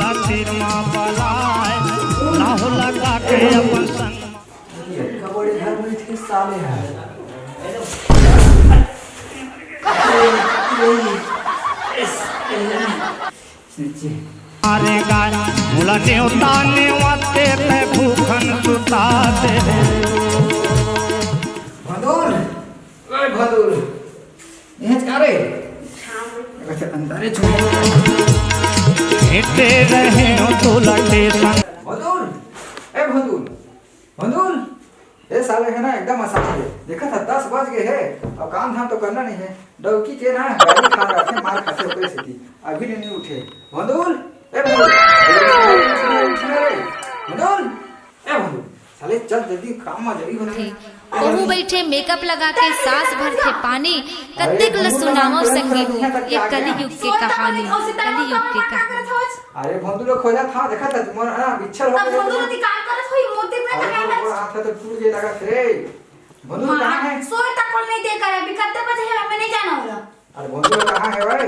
खातिर माँ पलाए लाहो लगा के अपन संग बड़े घर में थे साले हैं अरे गाय मुला न्योता नेवाते पे भूखन सुता दे भदूर ओए भदूर ये करे वैसे अंदर छोड़ हेटे रहे हो तो लटे संग भदूर ए भदूर भदूर ये साले है ना एकदम आसान है देखा था 10 बज गए है अब काम धाम तो करना नहीं है डौकी के ना गाली खा रहा थे मार खाते ऊपर से थी अभी नहीं उठे भदूर ए भदूर भदूर ए भदूर साले चल जल्दी काम में जल्दी बना ओहू बैठे मेकअप लगा के सास भर के पानी कत्तेक ल सुनाओ संगी एक कलयुग के कहानी कलयुग के कहानी अरे भदूर खोजा था देखा था तुम ना बिच्छर हो गए भदूर की काम करत होई मोती पे अरे हाथ तो टूट गया लगा थे भदूर कहां है सोए तक कॉल नहीं दे कर अभी कत्ते बजे है मैं नहीं जाना होला अरे भदूर कहां है भाई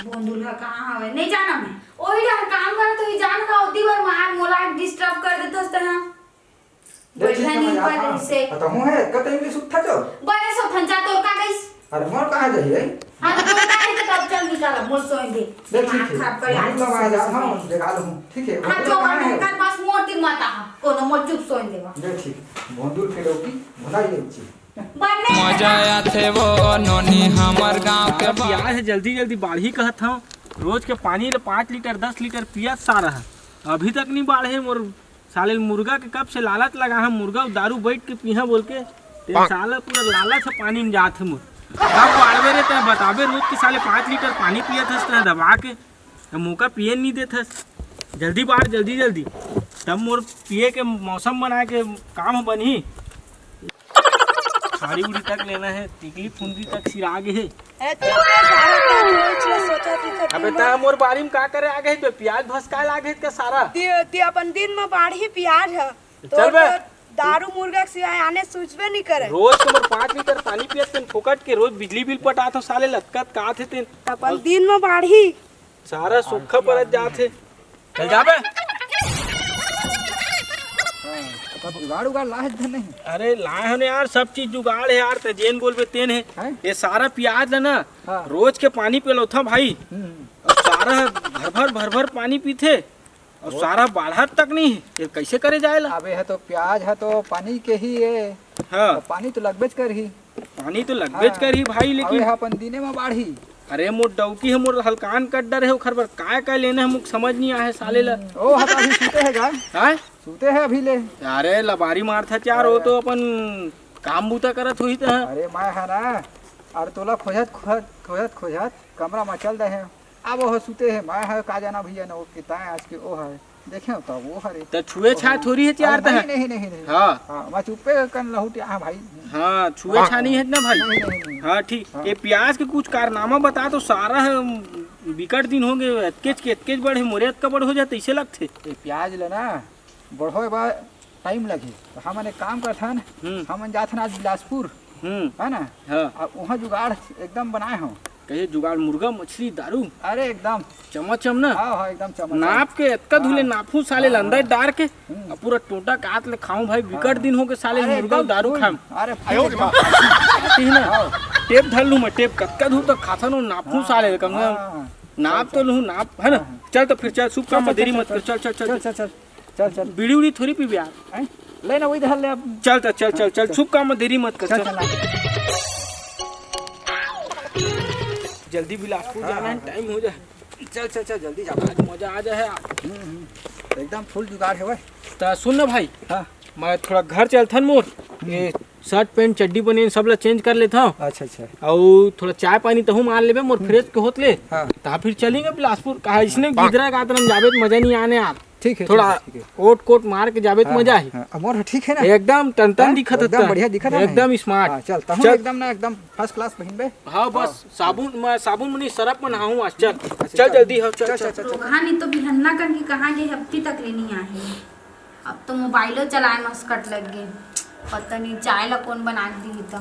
भदूर का कहां है नहीं जाना मैं ओही जहां काम करत होई जान का ओदी बार मार मोला डिस्टर्ब कर देत हस तना बैठा नहीं पर से तो हूं है कत इंग्लिश उठा जो बड़े सो फंजा तोर का गइस अरे मोर कहां जाइए हां तो तोर का है तो कब चल निकाल मोर सोए दे देख ठीक है खराब कर आज मैं जा हां दिखा लूं ठीक है हां जो का पास मोटी माता कोनो मोर चुप सोए देवा देख ठीक भदूर के लोकी भलाई लेची मजा आया थे वो नोनी हमार गांव के प्याज है जल्दी जल्दी बाढ़ी कहत हूँ रोज के पानी 5 लीटर 10 लीटर पिया सारा है अभी तक नहीं बाढ़े मोर साले मुर्गा के कब से लालच लगा है मुर्गा दारू बैठ के पीहा बोल के साला पूरा लालच से पानी में जात है मोर कब बाढ़वे रहते हैं बताबे रोज के साले 5 लीटर पानी पिया था दबा के मौका पिए नहीं देता जल्दी बाढ़ जल्दी जल्दी तब मोर पिए के मौसम बना के काम बनी साड़ी उड़ी तक लेना है टिकली फुंदी तक सिरा गे है अबे ता मोर बारी में का करे आगे पे प्याज भसका लागे के सारा ती अपन दिन में बाढ़ी प्याज है चल बे दारू मुर्गा के सिवाय आने सोचबे नहीं करे रोज के मोर 5 लीटर पानी पियत तेन फोकट के रोज बिजली बिल पटा तो साले लटकत का थे तेन अपन दिन में बाढ़ी सारा सुखा परत जाथे चल जाबे जुगाड़ उगाड़ लाए धन नहीं अरे लाए हो यार सब चीज जुगाड़ है यार ते जेन बोलबे तेन है ये सारा प्याज है ना रोज के पानी पिलो था भाई और सारा भर भर पानी पीते और सारा बाढ़ा तक नहीं ये कैसे करे जाएला अबे है तो प्याज है तो पानी के ही है हाँ तो पानी तो लगबेच कर ही पानी तो लगबेच कर ही भाई लेकिन अपन दिने में बाढ़ी अरे मोर डौकी है मोर हलकान कट डर है ओखर पर काय लेना है मुख समझ नहीं आए साले ला ओ हता अभी सूते है गाय हां सूते है अभी ले अरे लबारी मार था चार हो तो अपन काम बूता करत हुई था अरे मैं है ना और तोला खोजत कमरा में चल दे है अब वो सूते है मैं है का जाना भैया ना वो किताए आज के ओ है देखे तो वो हरे तो छुए छा थोड़ी है चार था नहीं हां मैं चुप्पे कन लहुटी हां भाई हां छुए छा नहीं है ना भाई हां ठीक ये प्याज के कुछ कारनामा बता तो सारा विकट दिन हो गए एतकेच बड़े मोरेत का बड़ हो जाते ऐसे लगते ये प्याज लेना बढ़ो बा टाइम लगे तो हम काम करथा न हम जाथन आज बिलासपुर है ना अब वहाँ जुगाड़ एकदम बनाए हो कहे जुगाड़ मुर्गा मछली दारू अरे एकदम चमचम ना हाँ एकदम चमच नाप के इतना धुले नाफू साले अंदर डार के पूरा टोटा काट ले खाऊं भाई विकट दिन हो के साले मुर्गा दारू खाऊं अरे आती है ना टेप धर लूं मैं टेप कक्का धू तो खाता नो नाफू साले कम नाप तो लूं नाप है ना चल तो फिर चल शुभ काम में देरी मत कर चल चल चल चल चल चल चल बीड़ी उड़ी थोड़ी पी यार लेना वही धर ले अब चल चल चल चल चल शुभ काम में देरी मत कर चल जल्दी बिलासपुर जाना है टाइम हो जाए चल चल चल जल्दी जा आज मजा आ जाए एकदम फुल जुगाड़ है भाई तो सुन ना भाई हाँ मैं थोड़ा घर चलथन मोर ये शर्ट पैंट चड्डी बनियान सब ला चेंज कर लेता हूँ अच्छा और थोड़ा चाय पानी तहु मार लेबे मोर फ्रेश के होत ले हाँ ता फिर चलेंगे बिलासपुर कहा इसने गिदरा का तरम जाबे तो मजा नहीं आने यार ठीक है थोड़ा कोट कोट मार के जाबे तो मजा है मोर ठीक है ना एकदम टन दिखत है एकदम बढ़िया दिखत है एकदम स्मार्ट चल तहु एकदम ना एकदम फर्स्ट क्लास पहिनबे हाँ बस साबुन मनी सरफ में नहाऊं आज चल जल्दी हो चल चल कहानी तो बिहन्ना करके कहाँ गए हफ्ते तक लेनी आई अब तो मोबाइलो चलाए मस्कट लग गए पता नहीं चाय ला कौन बना दी तो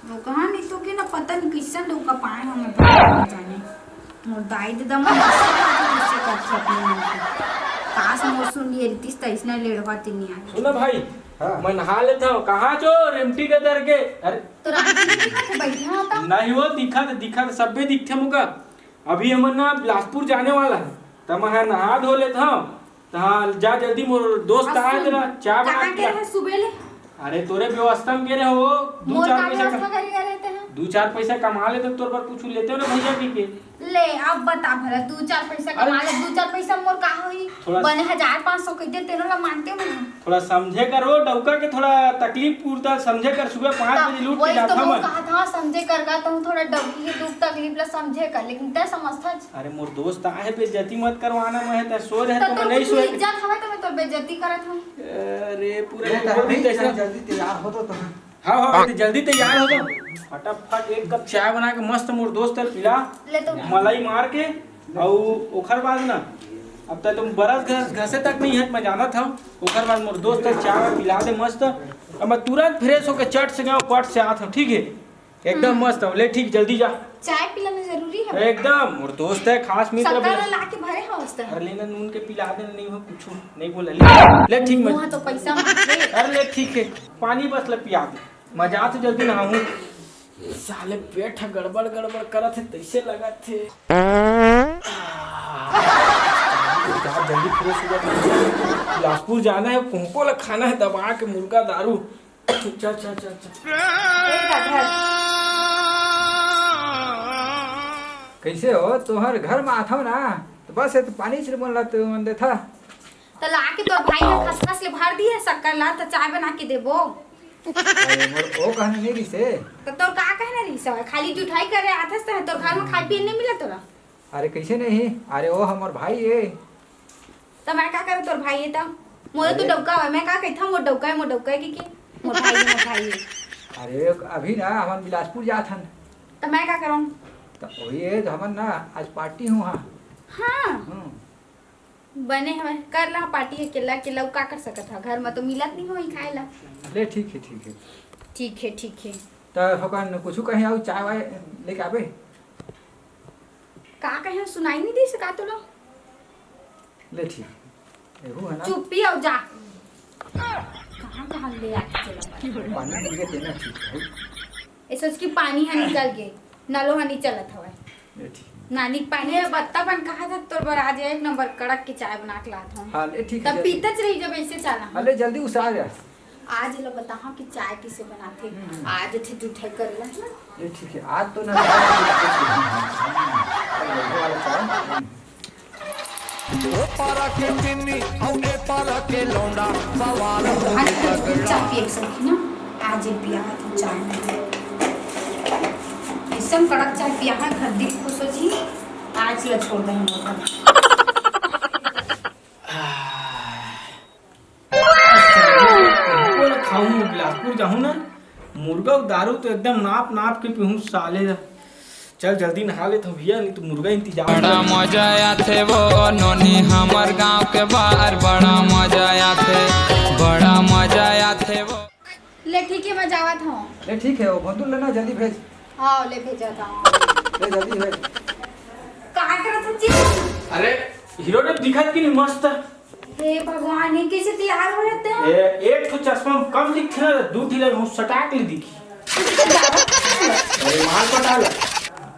वो कहानी तो कि ना पता नहीं किसन लोग का पाए हमें जाने मोर दाई दे दम से करछे अपने मन के काश मोर सुन लिए रितिस त इसने लेड़वा तिनी आ सुनो भाई हाँ। मैं नहा लेता हूँ। कहाँ जो रेमटी के दर के? अरे तो रात में दिखा थे बैठा होता नहीं वो दिखा सब भी दिखते मुका। अभी हमन ना बिलासपुर जाने वाला है तो मैं नहा धो लेता हूँ। हाँ जा जल्दी, मोर दोस्त आए जरा चाय बना कहां के के रहे सुबह ले अरे तोरे व्यवस्था में के रहे हो दो मोर चार का पैसा व्यवस्था करी रहते हैं 2-4 पैसा कमा लेते तोर पर कुछ लेते हो ना भैया के ले अब बता भला 2-4 पैसा कमा ले 2-4 पैसा मोर का होई थोड़ा- बने 1500 कह दे तेरो ला मानते हो ना थोड़ा समझे कर वो डौका के थोड़ा तकलीफ पूरता समझे कर। सुबह 5 बजे लूट के वही तो जाता वो मैं। कहा था समझे करगा तो थोड़ा डबी के दुख तकलीफ ला समझे कर लेकिन ते समझता अरे मोर दोस्त आए बेइज्जती मत करवाना। मैं तो सो रहे तो तो मैं नहीं सोए। इज्जत हवे तो मैं तो बेइज्जती करत हूं अरे पूरा ये बोल दी कैसे? जल्दी तैयार हो तो हाँ हाँ जल्दी तैयार हो जाओ। फटाफट एक कप चाय बना के मस्त मोर दोस्त है पिला ले तो मलाई मार के और ओखर बाद ना अब तक तुम बरस घसे तक नहीं है मैं जाना था। ओखर बाद मोर दोस्त है चाय पिला दे मस्त। अब मैं तुरंत फ्रेश होके चट से गया पट से आता हूँ। ठीक है एकदम मस्त ले ठीक जल्दी जा। चाय पिलाना जरूरी है एकदम मोर दोस्त है खास मित्र। शक्कर ला के भरे हवस्ता अरे लेना नून के पिला दे नहीं हो कुछ नहीं बोला ले ठीक मुंह मैं तो पैसा मांगे अरे ले ठीक है पानी बस ले पिया दे मजा तो जल्दी नहाऊं। साले पेट गड़बड़ करत है तैसे लगा थे। जल्दी फ्रेश हो जा। बिलासपुर जाना है कुंको ला खाना है दबा के मुर्गा दारू। चल चल चल चल कैसे हो तोहर घर में आथो ना तो बस तो पानी से मन लगते मन देथा तो ला के तोर भाई ने खसखस ले भर दिए शक्कर ला तो चाय बना के देबो अरे मोर ओ कहने नहीं दिसे। तो तोर का कहना रही सब खाली जुठाई करे आथस है तोर घर में खाई पिए नहीं मिला तोरा अरे कैसे नहीं अरे ओ हमर भाई है। तो मैं का करे तोर भाई है तो मोर तो डौका है मैं का कहता मोर डौका है कि मोर भाई है। अरे अभी ना हम बिलासपुर जात हन तो मैं का करूं तो वही है तो हमन ना आज पार्टी हूँ हाँ। हां बने हमें कर ला पार्टी अकेला के लव का कर सकत है घर में तो मिलत नहीं होई खाए ला। ले ठीक है ठीक है ठीक है तो होकन कुछ कहीं आऊ चाय वाय लेके आबे का कहे सुनाई नहीं दी सका तो लो ले ठीक एहू है ना चुप्पी हो जा कहां ले आके चला पानी मिल के देना ठीक है। ए सोच की पानी है निकल के नलो हनी चलत हवे ले ठीक नानी पानी बत्ता बन कहा था तोर बर आज एक नंबर कड़क की चाय बना के लात हूं हाँ ले ठीक तब है पीतच रही जब ऐसे चला अरे जल्दी उसा जा आज लो बताओ कि चाय किसे बनाते आज थे जुठाई कर ला ले ठीक है आज तो ना वाला चाय चाय पिए सकी ना आज पिया था चाय ऐसा कड़क चाय पिया है घर दी खुश हो जी आज ला छोड़ दे हम खाऊं बिलासपुर जाऊं ना मुर्गा दारू तो एकदम नाप के पीऊं साले। चल जल्दी नहा ले तो भैया नहीं तो मुर्गा इंतजार बड़ा मजा आते वो नोनी हमार गांव के बाहर बड़ा मजा आते वो ले ठीक है मैं जावा था ले ठीक है वो बंदूक लेना जल्दी भेज हां ले भेजा था ले जल्दी भेज का करत जी अरे हीरो ने दिखत कि नहीं मस्त हे भगवान ये कैसे तैयार हो जाते हैं एक तो चश्मा कम दिखते ना दू ठिला हम सटाक ले दिखी। अरे माल पटाला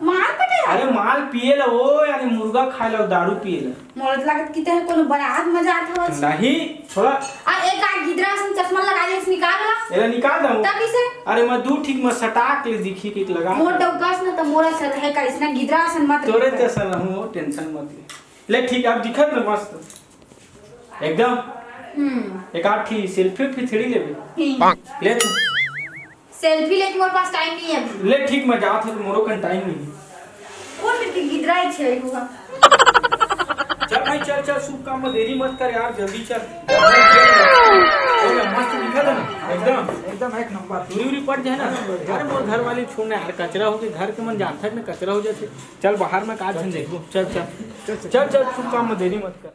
मार पटे अरे माल पिए ला वो यानी मुर्गा खाए ला दारू पिए ला मोरत लागत की तरह कोनो बारात मजा आता हो नहीं थोड़ा आ एक आ गिदरा सन चश्मा लगा ले निकाल ला एला निकाल दऊं तब इसे अरे मैं दू ठीक में सटाक ले दिखी कि लगा मोर डौकास ना तो मोरा सर है का इसना गिदरा सन मत तोरे जैसा रहूं टेंशन मत ले ठीक अब दिखत ना मस्त एकदम। एक आठ ही सेल्फी फिथड़ी लेबे ले तू सेल्फी लेके मोर पास टाइम नहीं है अभी ले ठीक मैं जात है तो मोरो कन टाइम नहीं कौन के गिदरा ही छे होगा चल भाई चल शुभ काम में देरी मत कर यार जल्दी चल मस्त दिखत है ना एकदम एक नंबर दूरी पड़ जाए ना अरे मोर घर वाले छोड़ने यार कचरा हो के घर के मन जानता है ना कचरा हो जाते चल बाहर में काज देखो चल शुभ काम में देरी मत कर।